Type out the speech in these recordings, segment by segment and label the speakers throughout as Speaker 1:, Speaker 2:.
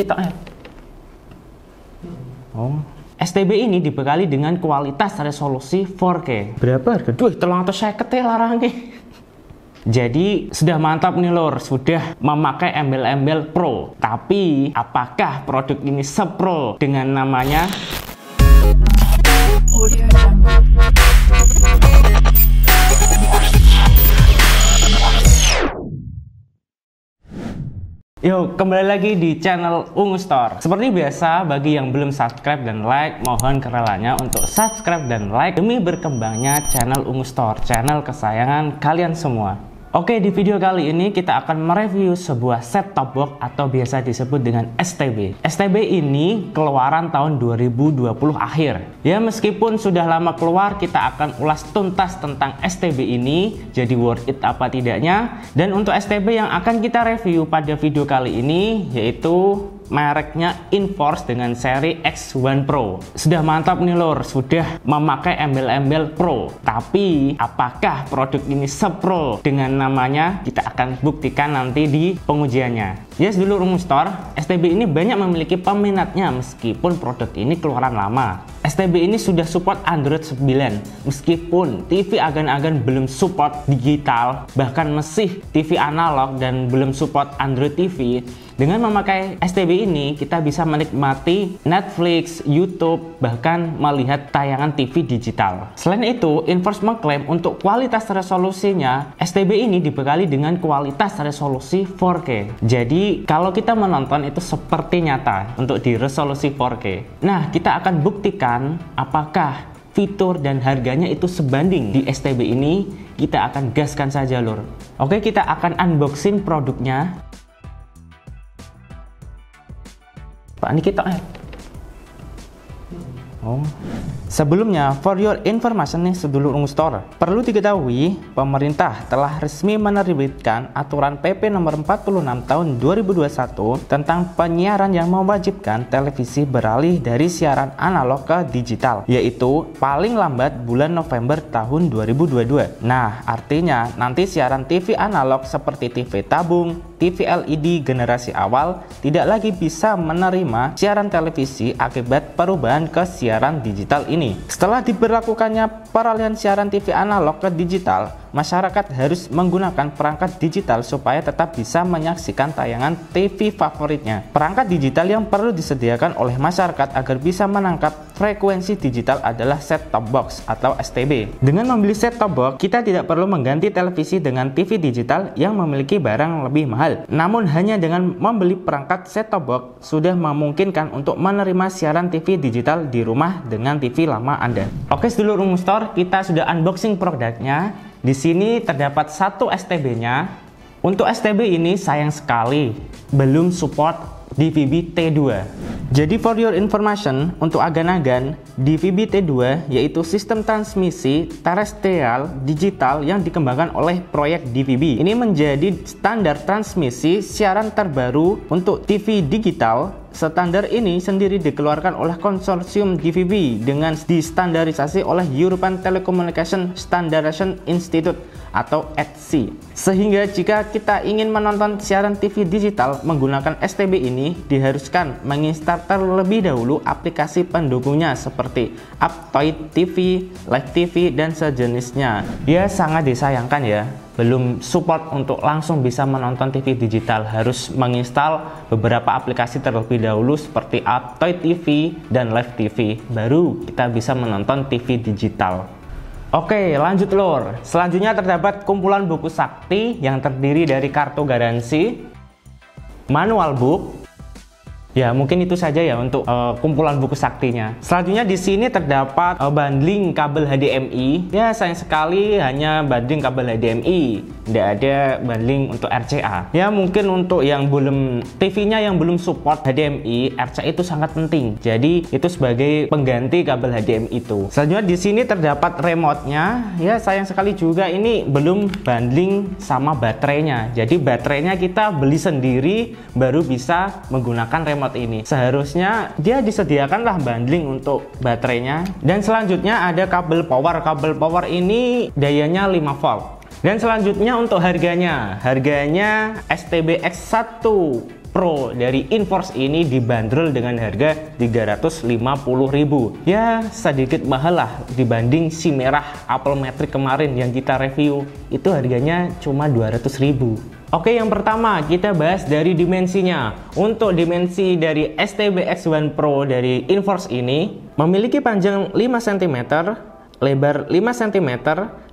Speaker 1: kita STB ini dibekali dengan kualitas resolusi 4K. Berapa harga? Duh, 350 ya larangnya. Jadi sudah mantap nih lor, sudah memakai embel-embel Pro. Tapi apakah produk ini sepro dengan namanya? Yuk, kembali lagi di channel Ungu Store. Seperti biasa, bagi yang belum subscribe dan like, mohon kerelanya untuk subscribe dan like demi berkembangnya channel Ungu Store, channel kesayangan kalian semua. Oke, di video kali ini kita akan mereview sebuah set top box atau biasa disebut dengan STB. STB ini keluaran tahun 2020 akhir. Ya, meskipun sudah lama keluar, kita akan ulas tuntas tentang STB ini, jadi worth it apa tidaknya. Dan untuk STB yang akan kita review pada video kali ini yaitu mereknya Inforce dengan seri X1 Pro. Sudah mantap nih lor, sudah memakai embel-embel Pro. Tapi apakah produk ini sepro dengan namanya? Kita akan buktikan nanti di pengujiannya. Yes, dulu Ungu Store, STB ini banyak memiliki peminatnya meskipun produk ini keluaran lama. STB ini sudah support Android 9 meskipun TV agan-agan belum support digital, bahkan masih TV analog dan belum support Android TV. Dengan memakai STB ini kita bisa menikmati Netflix, YouTube, bahkan melihat tayangan TV digital. Selain itu, Inforce mengklaim untuk kualitas resolusinya STB ini dibekali dengan kualitas resolusi 4K. Jadi kalau kita menonton itu seperti nyata untuk di resolusi 4K. Nah, kita akan buktikan apakah fitur dan harganya itu sebanding di STB ini. Kita akan gaskan saja lur. Oke, kita akan unboxing produknya. Pak, ini kita Sebelumnya, for your information nih sedulur Ungu Store, perlu diketahui pemerintah telah resmi menerbitkan aturan PP nomor 46 tahun 2021 tentang penyiaran yang mewajibkan televisi beralih dari siaran analog ke digital, yaitu paling lambat bulan November tahun 2022. Nah, artinya nanti siaran TV analog seperti TV tabung, TV LED generasi awal tidak lagi bisa menerima siaran televisi akibat perubahan ke siaran digital ini. Setelah diberlakukannya peralihan siaran TV analog ke digital, masyarakat harus menggunakan perangkat digital supaya tetap bisa menyaksikan tayangan TV favoritnya. Perangkat digital yang perlu disediakan oleh masyarakat agar bisa menangkap frekuensi digital adalah set-top box atau STB. Dengan membeli set-top box, kita tidak perlu mengganti televisi dengan TV digital yang memiliki barang lebih mahal. Namun hanya dengan membeli perangkat set-top box sudah memungkinkan untuk menerima siaran TV digital di rumah dengan TV lama Anda. Oke, sedulur Ungu Store, kita sudah unboxing produknya. Di sini terdapat satu STB-nya. Untuk STB ini sayang sekali belum support DVB T2. Jadi for your information, untuk agan-agan DVB T2 yaitu sistem transmisi terestrial digital yang dikembangkan oleh proyek DVB. Ini menjadi standar transmisi siaran terbaru untuk TV digital. Standar ini sendiri dikeluarkan oleh konsorsium DVB dengan distandarisasi oleh European Telecommunication Standardization Institute atau ETSI. Sehingga jika kita ingin menonton siaran TV digital menggunakan STB ini, diharuskan menginstal terlebih dahulu aplikasi pendukungnya seperti Aptoide TV, Live TV, dan sejenisnya. Ya, sangat disayangkan ya, belum support untuk langsung bisa menonton TV digital, harus menginstal beberapa aplikasi terlebih dahulu seperti Aptoide TV dan Live TV, baru kita bisa menonton TV digital. Oke, lanjut lor. Selanjutnya terdapat kumpulan buku sakti yang terdiri dari kartu garansi, manual book. Ya, mungkin itu saja ya untuk kumpulan buku saktinya. Selanjutnya di sini terdapat bundling kabel HDMI. Ya, sayang sekali hanya bundling kabel HDMI. Tidak ada bundling untuk RCA. Ya, mungkin untuk yang belum TV-nya yang belum support HDMI, RCA itu sangat penting. Jadi itu sebagai pengganti kabel HDMI itu. Selanjutnya di sini terdapat remote-nya. Ya, sayang sekali juga ini belum bundling sama baterainya. Jadi baterainya kita beli sendiri baru bisa menggunakan remote ini. Seharusnya dia disediakanlah bundling untuk baterainya. Dan selanjutnya ada kabel power. Kabel power ini dayanya 5 volt. Dan selanjutnya untuk harganya STB X1 Pro dari Inforce ini dibanderol dengan harga 350.000. Ya sedikit mahal lah dibanding si merah Apple Matrix kemarin yang kita review, itu harganya cuma 200.000. Oke, yang pertama kita bahas dari dimensinya. Untuk dimensi dari STB X1 Pro dari Inforce ini memiliki panjang 5 cm, lebar 5 cm,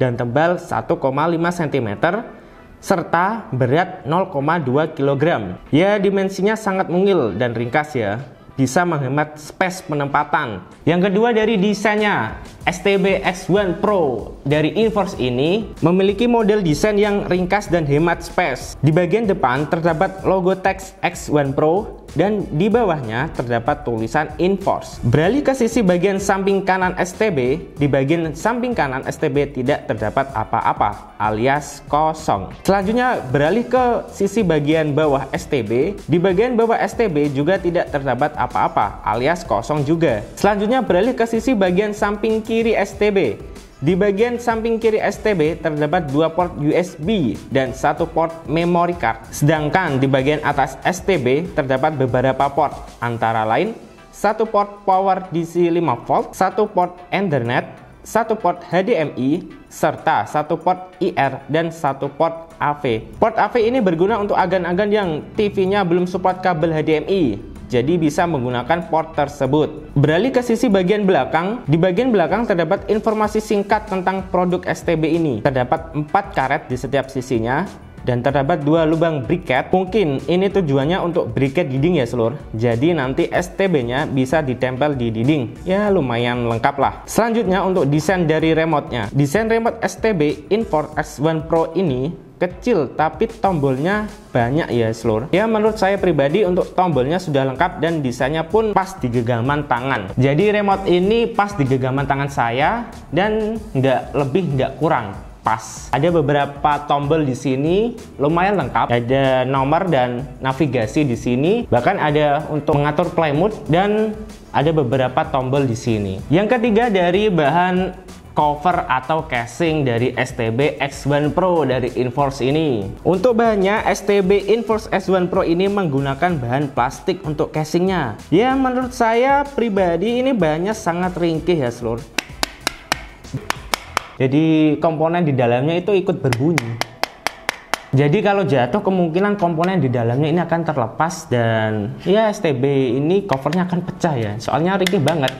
Speaker 1: dan tebal 1,5 cm, serta berat 0,2 kg. Ya, dimensinya sangat mungil dan ringkas ya. Bisa menghemat space penempatan. Yang kedua dari desainnya, STB X1 Pro dari Inforce ini memiliki model desain yang ringkas dan hemat space. Di bagian depan terdapat logo teks X1 Pro dan di bawahnya terdapat tulisan Inforce. Beralih ke sisi bagian samping kanan STB, di bagian samping kanan STB tidak terdapat apa-apa alias kosong. Selanjutnya beralih ke sisi bagian bawah STB, di bagian bawah STB juga tidak terdapat apa-apa alias kosong juga. Selanjutnya beralih ke sisi bagian samping kiri STB. Di bagian samping kiri STB terdapat 2 port USB dan 1 port memory card. Sedangkan di bagian atas STB terdapat beberapa port, antara lain 1 port power DC 5V, 1 port Ethernet, 1 port HDMI, serta 1 port IR dan 1 port AV. Port AV ini berguna untuk agan-agan yang TV-nya belum support kabel HDMI. Jadi bisa menggunakan port tersebut. Beralih ke sisi bagian belakang, di bagian belakang terdapat informasi singkat tentang produk STB ini. Terdapat 4 karet di setiap sisinya dan terdapat 2 lubang briket. Mungkin ini tujuannya untuk briket dinding ya seluruh. Jadi nanti STB-nya bisa ditempel di dinding. Ya lumayan lengkap lah. Selanjutnya untuk desain dari remote-nya. Desain remote STB Inforce X1 Pro ini kecil tapi tombolnya banyak ya seluruh. Ya menurut saya pribadi untuk tombolnya sudah lengkap dan desainnya pun pas di genggaman tangan. Jadi remote ini pas di genggaman tangan saya dan nggak lebih nggak kurang, pas. Ada beberapa tombol di sini lumayan lengkap. Ada nomor dan navigasi di sini. Bahkan ada untuk mengatur play mode dan ada beberapa tombol di sini. Yang ketiga dari bahan cover atau casing dari STB X1 Pro dari Inforce ini. Untuk bahannya, STB Inforce X1 Pro ini menggunakan bahan plastik untuk casingnya. Ya menurut saya pribadi ini bahannya sangat ringkih ya seluruh. Jadi komponen di dalamnya itu ikut berbunyi. Jadi kalau jatuh kemungkinan komponen di dalamnya ini akan terlepas dan ya STB ini covernya akan pecah ya. Soalnya ringkih banget.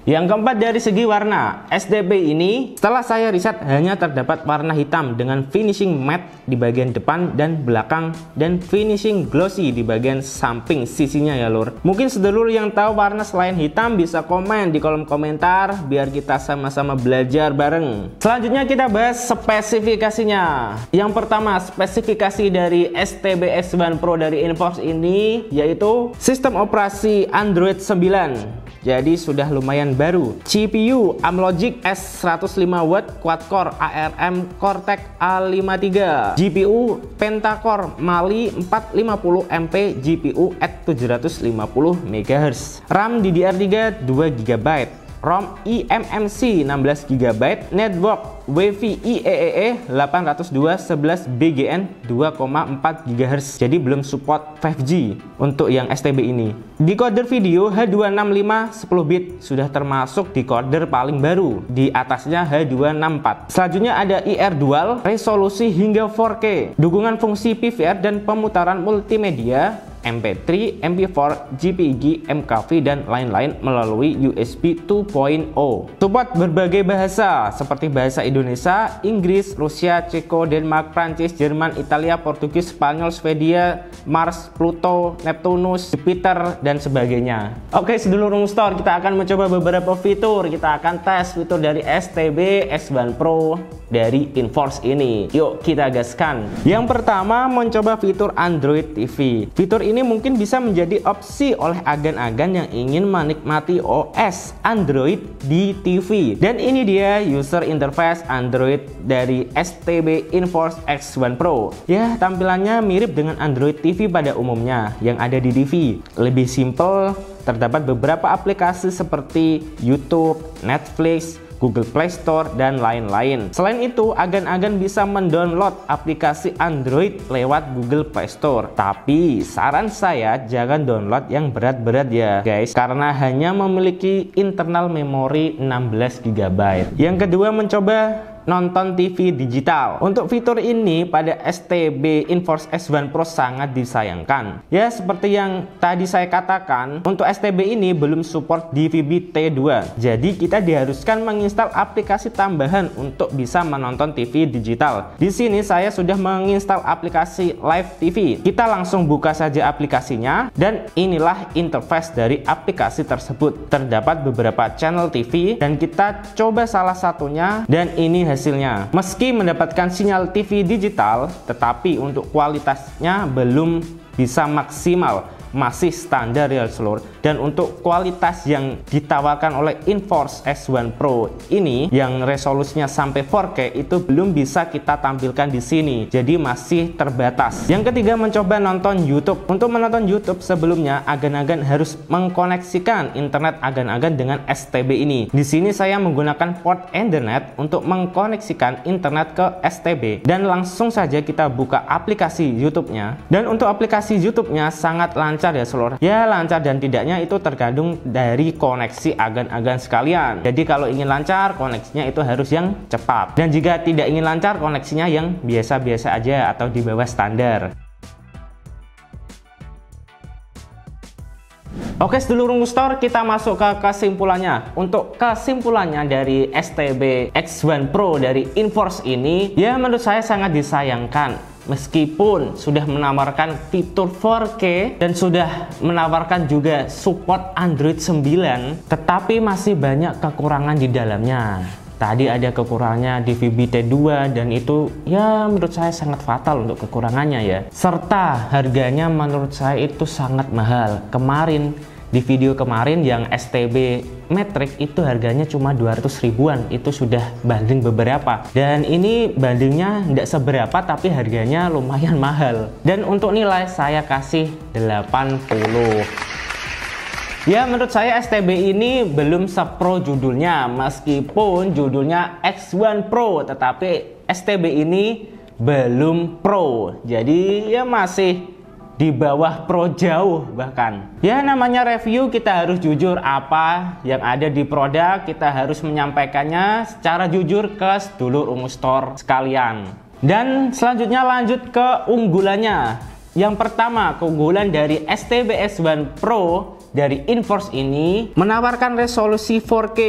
Speaker 1: Yang keempat dari segi warna, STB ini setelah saya riset hanya terdapat warna hitam dengan finishing matte di bagian depan dan belakang dan finishing glossy di bagian samping sisinya ya lur. Mungkin sedulur yang tahu warna selain hitam bisa komen di kolom komentar biar kita sama-sama belajar bareng. Selanjutnya kita bahas spesifikasinya. Yang pertama spesifikasi dari STB X1 Pro dari Inforce ini yaitu sistem operasi Android 9. Jadi sudah lumayan baru. CPU Amlogic S105W quad-core ARM Cortex A53. GPU Pentacore Mali 450MP GPU at 750 MHz. RAM DDR3 2GB. ROM eMMC 16GB, network Wi-Fi eEE 802.11bgn 2,4 GHz. Jadi belum support 5G untuk yang STB ini. Decoder video H265 10 bit sudah termasuk decoder paling baru. Di atasnya H264. Selanjutnya ada IR dual, resolusi hingga 4K, dukungan fungsi PVR dan pemutaran multimedia, MP3, MP4, JPEG, MKV, dan lain-lain melalui USB 2.0. Support berbagai bahasa seperti bahasa Indonesia, Inggris, Rusia, Ceko, Denmark, Prancis, Jerman, Italia, Portugis, Spanyol, Swedia, Mars, Pluto, Neptunus, Jupiter, dan sebagainya. Oke sedulur Store, kita akan mencoba beberapa fitur. Kita akan tes fitur dari STB X1 Pro dari Inforce ini. Yuk kita gaskan. Yang pertama mencoba fitur Android TV. Fitur ini mungkin bisa menjadi opsi oleh agan-agan yang ingin menikmati OS Android di TV. Dan ini dia user interface Android dari STB Inforce X1 Pro. Ya, tampilannya mirip dengan Android TV pada umumnya yang ada di TV. Lebih simple, terdapat beberapa aplikasi seperti YouTube, Netflix, Google Play Store, dan lain-lain. Selain itu, agan-agan bisa mendownload aplikasi Android lewat Google Play Store. Tapi saran saya jangan download yang berat-berat ya guys, karena hanya memiliki internal memori 16 GB. Yang kedua, mencoba nonton TV digital. Untuk fitur ini pada STB Inforce S1 Pro sangat disayangkan. Ya, seperti yang tadi saya katakan, untuk STB ini belum support DVB T2. Jadi kita diharuskan menginstal aplikasi tambahan untuk bisa menonton TV digital. Di sini saya sudah menginstal aplikasi Live TV. Kita langsung buka saja aplikasinya, dan inilah interface dari aplikasi tersebut. Terdapat beberapa channel TV dan kita coba salah satunya, dan ini hasilnya. Meski mendapatkan sinyal TV digital, tetapi untuk kualitasnya belum bisa maksimal, masih standar real seluruh. Dan untuk kualitas yang ditawarkan oleh Inforce S1 Pro ini yang resolusinya sampai 4K itu belum bisa kita tampilkan di sini, jadi masih terbatas. Yang ketiga, mencoba nonton YouTube. Untuk menonton YouTube sebelumnya agan-agan harus mengkoneksikan internet agan-agan dengan STB ini. Di sini saya menggunakan port Ethernet untuk mengkoneksikan internet ke STB, dan langsung saja kita buka aplikasi YouTube-nya. Dan untuk aplikasi YouTube-nya sangat lancar ya seluruh. Ya, lancar dan tidaknya itu tergantung dari koneksi agan-agan sekalian. Jadi kalau ingin lancar, koneksinya itu harus yang cepat. Dan jika tidak ingin lancar, koneksinya yang biasa-biasa aja atau di bawah standar. Oke sedulur Store, kita masuk ke kesimpulannya. Untuk kesimpulannya dari STB X1 Pro dari Inforce ini, ya menurut saya sangat disayangkan. Meskipun sudah menawarkan fitur 4K dan sudah menawarkan juga support Android 9, tetapi masih banyak kekurangan di dalamnya. Tadi ada kekurangannya DVB T2 dan itu ya menurut saya sangat fatal untuk kekurangannya ya. Serta harganya menurut saya itu sangat mahal. Kemarin di video kemarin yang STB Matrix itu harganya cuma 200 ribuan, itu sudah banding beberapa, dan ini bandingnya tidak seberapa tapi harganya lumayan mahal. Dan untuk nilai saya kasih 80. Ya menurut saya STB ini belum sepro judulnya, meskipun judulnya X1 Pro tetapi STB ini belum Pro, jadi ya masih di bawah Pro jauh bahkan. Ya namanya review, kita harus jujur, apa yang ada di produk kita harus menyampaikannya secara jujur ke sedulur Store sekalian. Dan selanjutnya lanjut ke unggulannya. Yang pertama, keunggulan dari STB S1 Pro dari Inforce ini menawarkan resolusi 4K.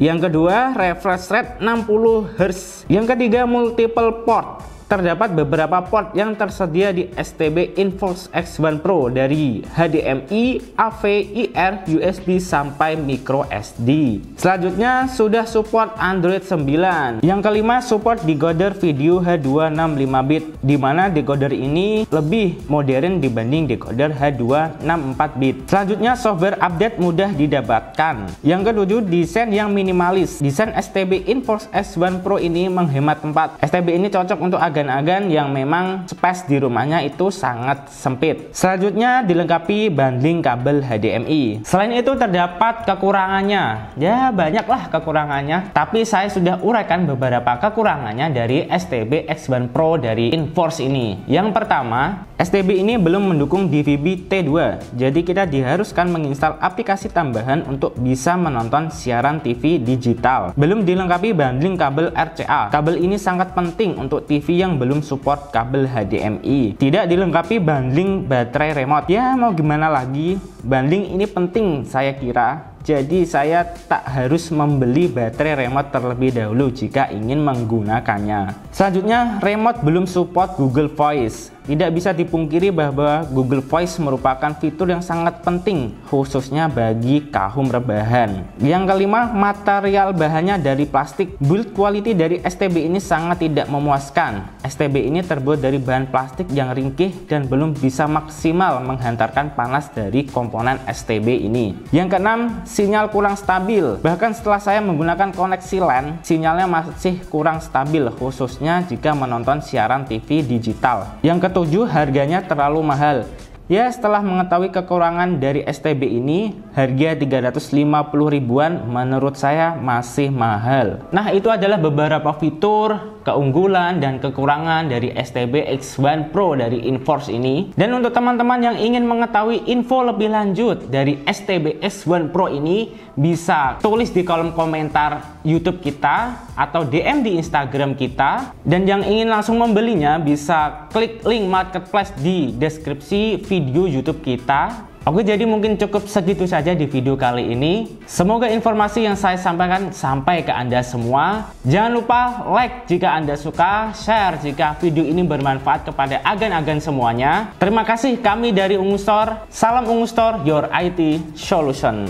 Speaker 1: Yang kedua, refresh rate 60 Hz. Yang ketiga, multiple port. Terdapat beberapa port yang tersedia di STB Inforce X1 Pro dari HDMI, AV, IR, USB sampai micro SD. Selanjutnya sudah support Android 9. Yang kelima, support decoder video H265 bit, di mana decoder ini lebih modern dibanding decoder H264 bit. Selanjutnya software update mudah didapatkan. Yang ketujuh, desain yang minimalis. Desain STB Inforce S1 Pro ini menghemat tempat. STB ini cocok untuk agan-agan yang memang space di rumahnya itu sangat sempit. Selanjutnya dilengkapi bundling kabel HDMI. Selain itu terdapat kekurangannya. Ya banyaklah kekurangannya, tapi saya sudah uraikan beberapa kekurangannya dari STB X1 Pro dari Inforce ini. Yang pertama, STB ini belum mendukung DVB T2. Jadi kita diharuskan menginstal aplikasi tambahan untuk bisa menonton siaran TV digital. Belum dilengkapi bundling kabel RCA. Kabel ini sangat penting untuk TV yang belum support kabel HDMI. Tidak dilengkapi bundling baterai remote. Ya mau gimana lagi, bundling ini penting saya kira. Jadi saya tak harus membeli baterai remote terlebih dahulu jika ingin menggunakannya. Selanjutnya, remote belum support Google Voice. Tidak bisa dipungkiri bahwa Google Voice merupakan fitur yang sangat penting khususnya bagi kaum rebahan. Yang kelima, material bahannya dari plastik. Build quality dari STB ini sangat tidak memuaskan. STB ini terbuat dari bahan plastik yang ringkih dan belum bisa maksimal menghantarkan panas dari komponen STB ini. Yang keenam, sinyal kurang stabil. Bahkan setelah saya menggunakan koneksi LAN, sinyalnya masih kurang stabil khususnya jika menonton siaran TV digital. Yang ketujuh, harganya terlalu mahal. Ya, setelah mengetahui kekurangan dari STB ini, harga 350 ribuan menurut saya masih mahal. Nah, itu adalah beberapa fitur, keunggulan, dan kekurangan dari STB X1 Pro dari Inforce ini. Dan untuk teman-teman yang ingin mengetahui info lebih lanjut dari STB X1 Pro ini, bisa tulis di kolom komentar YouTube kita atau DM di Instagram kita. Dan yang ingin langsung membelinya bisa klik link marketplace di deskripsi video YouTube kita. Oke, jadi mungkin cukup segitu saja di video kali ini. Semoga informasi yang saya sampaikan sampai ke Anda semua. Jangan lupa like jika Anda suka, share jika video ini bermanfaat kepada agen-agen semuanya. Terima kasih, kami dari Ungu Store. Salam Ungu Store, your IT solution.